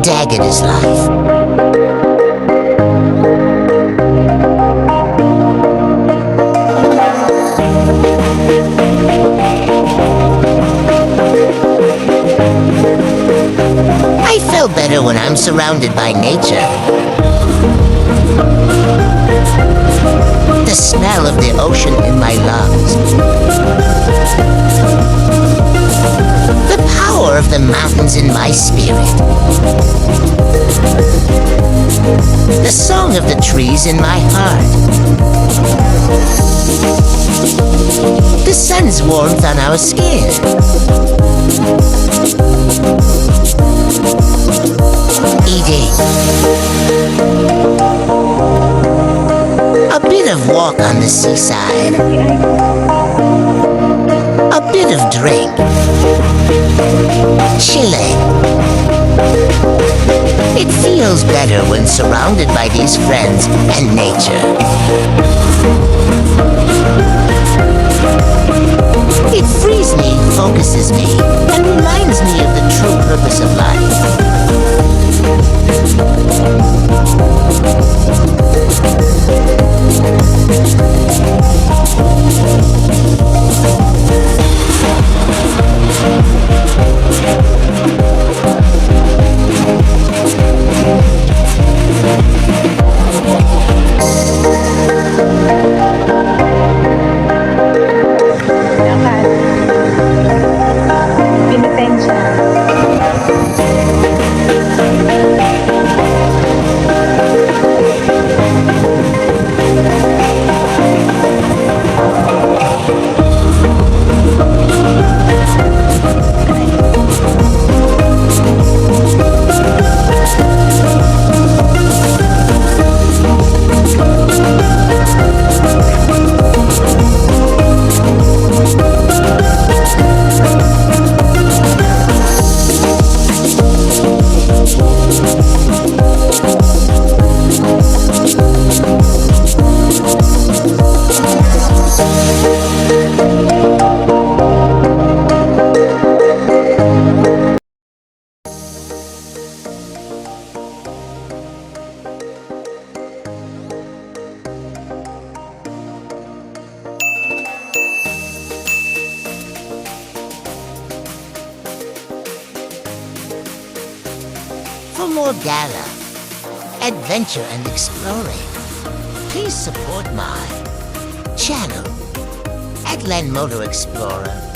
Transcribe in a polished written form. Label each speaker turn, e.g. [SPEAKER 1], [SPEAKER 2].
[SPEAKER 1] Daggett is life. I feel better when I'm surrounded by nature. The smell of the ocean in my lungs. The power of the mountains in my spirit. The song of the trees in my heart. The sun's warmth on our skin. Eating. A bit of walk on the seaside. A bit of drink. Chilling. It feels better when surrounded by these friends and nature. It frees me, focuses me, and reminds me of the true purpose of life. For more gala, adventure and exploring, please support my channel at Land Motor Explorer.